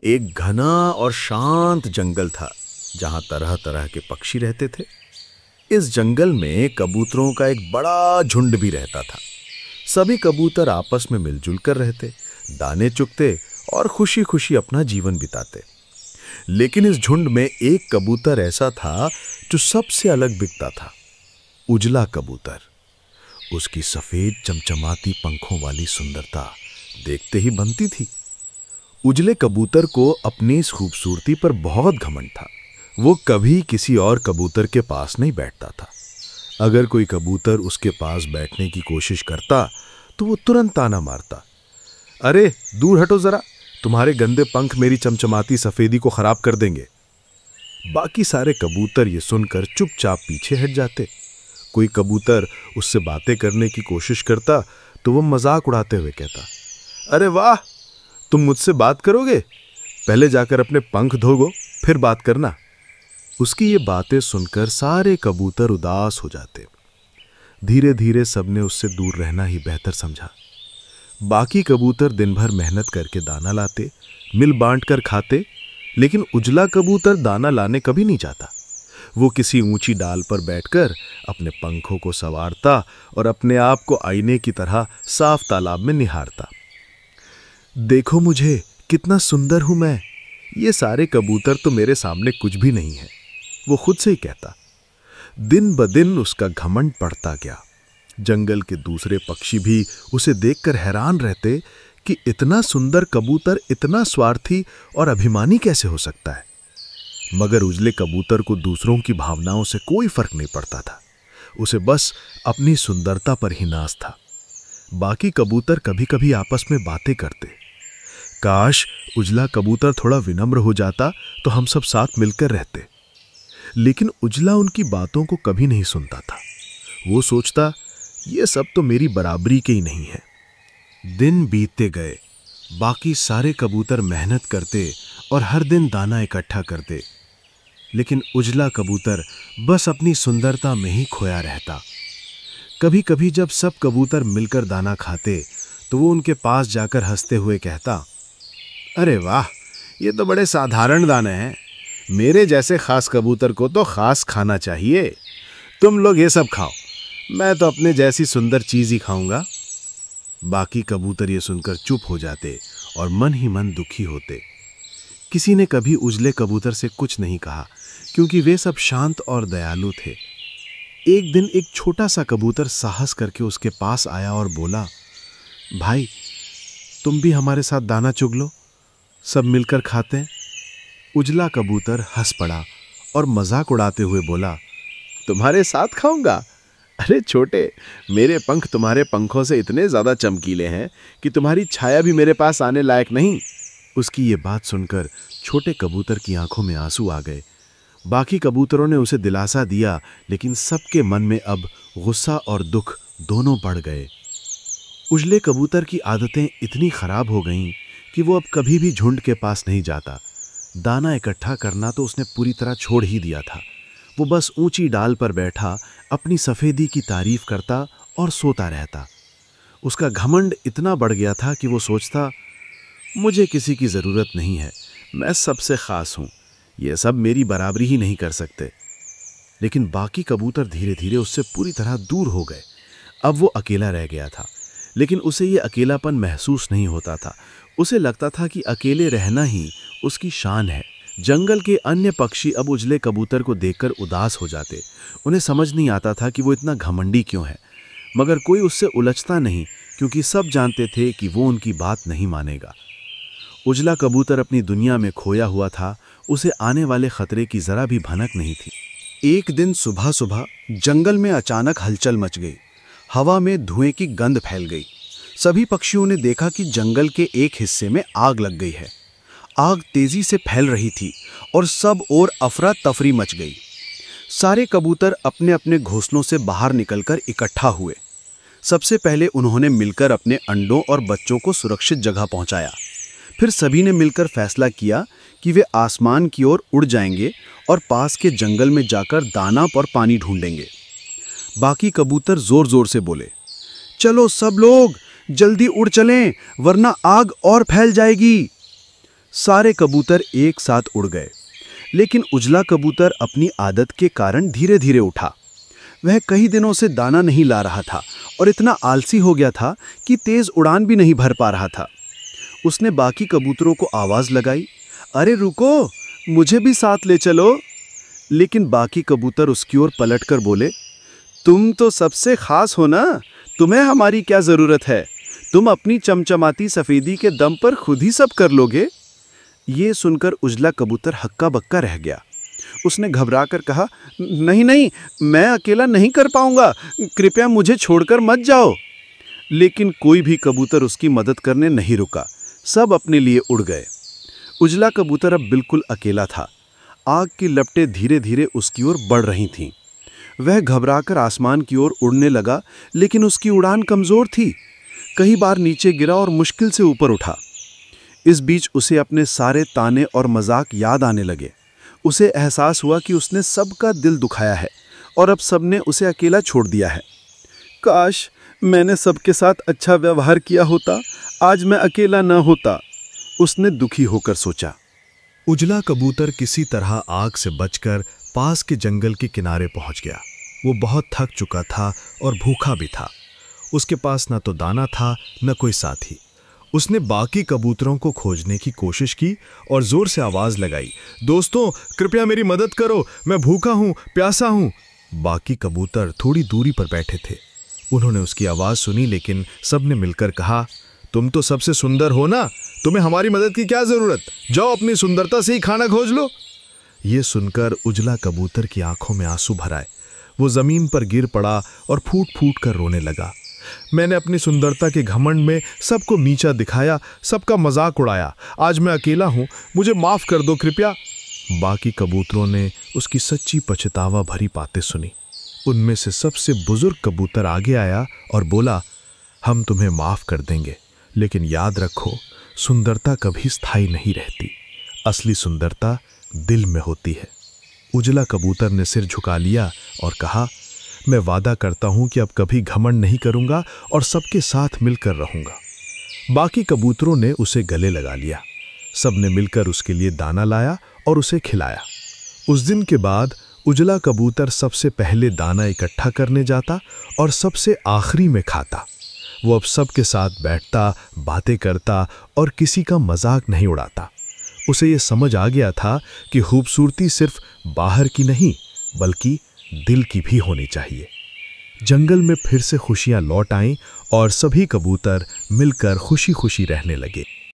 एक घना और शांत जंगल था जहां तरह तरह के पक्षी रहते थे। इस जंगल में कबूतरों का एक बड़ा झुंड भी रहता था। सभी कबूतर आपस में मिलजुल कर रहते, दाने चुगते और खुशी खुशी अपना जीवन बिताते। लेकिन इस झुंड में एक कबूतर ऐसा था जो सबसे अलग दिखता था, उजला कबूतर। उसकी सफेद चमचमाती पंखों वाली सुंदरता देखते ही बनती थी। उजले कबूतर को अपनी इस खूबसूरती पर बहुत घमंड था। वो कभी किसी और कबूतर के पास नहीं बैठता था। अगर कोई कबूतर उसके पास बैठने की कोशिश करता तो वो तुरंत ताना मारता, अरे दूर हटो जरा, तुम्हारे गंदे पंख मेरी चमचमाती सफेदी को खराब कर देंगे। बाकी सारे कबूतर ये सुनकर चुपचाप पीछे हट जाते। कोई कबूतर उससे बातें करने की कोशिश करता तो वो मजाक उड़ाते हुए कहता, अरे वाह, तुम मुझसे बात करोगे? पहले जाकर अपने पंख धोगो, फिर बात करना। उसकी ये बातें सुनकर सारे कबूतर उदास हो जाते। धीरे धीरे सबने उससे दूर रहना ही बेहतर समझा। बाकी कबूतर दिन भर मेहनत करके दाना लाते, मिल बांट कर खाते, लेकिन उजला कबूतर दाना लाने कभी नहीं जाता। वो किसी ऊंची डाल पर बैठकर अपने पंखों को संवारता और अपने आप को आईने की तरह साफ तालाब में निहारता। देखो मुझे, कितना सुंदर हूं मैं, ये सारे कबूतर तो मेरे सामने कुछ भी नहीं है, वो खुद से ही कहता। दिन ब दिन उसका घमंड बढ़ता गया। जंगल के दूसरे पक्षी भी उसे देखकर हैरान रहते कि इतना सुंदर कबूतर इतना स्वार्थी और अभिमानी कैसे हो सकता है। मगर उजले कबूतर को दूसरों की भावनाओं से कोई फर्क नहीं पड़ता था। उसे बस अपनी सुंदरता पर ही नाज था। बाकी कबूतर कभी कभी आपस में बातें करते, काश उजला कबूतर थोड़ा विनम्र हो जाता तो हम सब साथ मिलकर रहते। लेकिन उजला उनकी बातों को कभी नहीं सुनता था। वो सोचता, ये सब तो मेरी बराबरी के ही नहीं है। दिन बीतते गए। बाकी सारे कबूतर मेहनत करते और हर दिन दाना इकट्ठा करते, लेकिन उजला कबूतर बस अपनी सुंदरता में ही खोया रहता। कभी कभी जब सब कबूतर मिलकर दाना खाते तो वो उनके पास जाकर हंसते हुए कहता, अरे वाह, ये तो बड़े साधारण दाने हैं, मेरे जैसे खास कबूतर को तो खास खाना चाहिए। तुम लोग ये सब खाओ, मैं तो अपने जैसी सुंदर चीज ही खाऊंगा। बाकी कबूतर ये सुनकर चुप हो जाते और मन ही मन दुखी होते। किसी ने कभी उजले कबूतर से कुछ नहीं कहा, क्योंकि वे सब शांत और दयालु थे। एक दिन एक छोटा सा कबूतर साहस करके उसके पास आया और बोला, भाई, तुम भी हमारे साथ दाना चुग लो, सब मिलकर खाते हैं। उजला कबूतर हंस पड़ा और मजाक उड़ाते हुए बोला, तुम्हारे साथ खाऊंगा? अरे छोटे, मेरे पंख तुम्हारे पंखों से इतने ज्यादा चमकीले हैं कि तुम्हारी छाया भी मेरे पास आने लायक नहीं। उसकी ये बात सुनकर छोटे कबूतर की आंखों में आंसू आ गए। बाकी कबूतरों ने उसे दिलासा दिया, लेकिन सबके मन में अब गुस्सा और दुख दोनों बढ़ गए। उजले कबूतर की आदतें इतनी खराब हो गईं कि वो अब कभी भी झुंड के पास नहीं जाता। दाना इकट्ठा करना तो उसने पूरी तरह छोड़ ही दिया था। वो बस ऊंची डाल पर बैठा अपनी सफेदी की तारीफ करता और सोता रहता। उसका घमंड इतना बढ़ गया था कि वो सोचता, मुझे किसी की जरूरत नहीं है, मैं सबसे खास हूं, ये सब मेरी बराबरी ही नहीं कर सकते। लेकिन बाकी कबूतर धीरे धीरे उससे पूरी तरह दूर हो गए। अब वो अकेला रह गया था, लेकिन उसे ये अकेलापन महसूस नहीं होता था। उसे लगता था कि अकेले रहना ही उसकी शान है। जंगल के अन्य पक्षी अब उजले कबूतर को देखकर उदास हो जाते। उन्हें समझ नहीं आता था कि वो इतना घमंडी क्यों है, मगर कोई उससे उलझता नहीं, क्योंकि सब जानते थे कि वो उनकी बात नहीं मानेगा। उजला कबूतर अपनी दुनिया में खोया हुआ था। उसे आने वाले खतरे की जरा भी भनक नहीं थी। एक दिन सुबह सुबह जंगल में अचानक हलचल मच गई। हवा में धुएं की गंध फैल गई। सभी पक्षियों ने देखा कि जंगल के एक हिस्से में आग लग गई है। आग तेजी से फैल रही थी और सब ओर अफरा तफरी मच गई। सारे कबूतर अपने अपने घोंसलों से बाहर निकलकर इकट्ठा हुए। सबसे पहले उन्होंने मिलकर अपने अंडों और बच्चों को सुरक्षित जगह पहुंचाया। फिर सभी ने मिलकर फैसला किया कि वे आसमान की ओर उड़ जाएंगे और पास के जंगल में जाकर दाना और पानी ढूंढेंगे। बाकी कबूतर जोर जोर से बोले, चलो सब लोग जल्दी उड़ चलें, वरना आग और फैल जाएगी। सारे कबूतर एक साथ उड़ गए, लेकिन उजला कबूतर अपनी आदत के कारण धीरे धीरे उठा। वह कई दिनों से दाना नहीं ला रहा था और इतना आलसी हो गया था कि तेज उड़ान भी नहीं भर पा रहा था। उसने बाकी कबूतरों को आवाज लगाई, अरे रुको, मुझे भी साथ ले चलो। लेकिन बाकी कबूतर उसकी ओर पलटकर बोले, तुम तो सबसे खास हो ना, तुम्हें हमारी क्या जरूरत है? तुम अपनी चमचमाती सफेदी के दम पर खुद ही सब कर लोगे। ये सुनकर उजला कबूतर हक्का बक्का रह गया। उसने घबराकर कहा, नहीं नहीं, मैं अकेला नहीं कर पाऊंगा, कृपया मुझे छोड़कर मत जाओ। लेकिन कोई भी कबूतर उसकी मदद करने नहीं रुका। सब अपने लिए उड़ गए। उजला कबूतर अब बिल्कुल अकेला था। आग की लपटें धीरे धीरे उसकी ओर बढ़ रही थीं। वह घबराकर आसमान की ओर उड़ने लगा, लेकिन उसकी उड़ान कमजोर थी। कई बार नीचे गिरा और मुश्किल से ऊपर उठा। इस बीच उसे अपने सारे ताने और मजाक याद आने लगे। उसे एहसास हुआ कि उसने सबका दिल दुखाया है और अब सबने उसे अकेला छोड़ दिया है। काश मैंने सबके साथ अच्छा व्यवहार किया होता, आज मैं अकेला न होता, उसने दुखी होकर सोचा। उजला कबूतर किसी तरह आग से बचकर पास के जंगल के किनारे पहुंच गया। वो बहुत थक चुका था और भूखा भी था। उसके पास न तो दाना था न कोई साथी। उसने बाकी कबूतरों को खोजने की कोशिश की और जोर से आवाज लगाई, दोस्तों कृपया मेरी मदद करो, मैं भूखा हूं, प्यासा हूं। बाकी कबूतर थोड़ी दूरी पर बैठे थे। उन्होंने उसकी आवाज सुनी, लेकिन सबने मिलकर कहा, तुम तो सबसे सुंदर हो ना, तुम्हें हमारी मदद की क्या जरूरत, जाओ अपनी सुंदरता से ही खाना खोज लो। ये सुनकर उजला कबूतर की आंखों में आंसू भर आए। वो जमीन पर गिर पड़ा और फूट फूट कर रोने लगा। मैंने अपनी सुंदरता के घमंड में सबको नीचा दिखाया, सबका मजाक उड़ाया। आज मैं अकेला हूं, मुझे माफ कर दो कृपया। बाकी कबूतरों ने उसकी सच्ची पछतावा भरी बातें सुनी। उनमें से सबसे बुजुर्ग कबूतर आगे आया और बोला, हम तुम्हें माफ कर देंगे, लेकिन याद रखो, सुंदरता कभी स्थायी नहीं रहती। असली सुंदरता दिल में होती है। उजला कबूतर ने सिर झुका लिया और कहा, मैं वादा करता हूं कि अब कभी घमंड नहीं करूंगा और सबके साथ मिलकर रहूंगा। बाकी कबूतरों ने उसे गले लगा लिया। सबने मिलकर उसके लिए दाना लाया और उसे खिलाया। उस दिन के बाद उजला कबूतर सबसे पहले दाना इकट्ठा करने जाता और सबसे आखिरी में खाता। वो अब सबके साथ बैठता, बातें करता और किसी का मजाक नहीं उड़ाता। उसे ये समझ आ गया था कि खूबसूरती सिर्फ बाहर की नहीं, बल्कि दिल की भी होनी चाहिए। जंगल में फिर से खुशियां लौट आईं और सभी कबूतर मिलकर खुशी खुशी रहने लगे।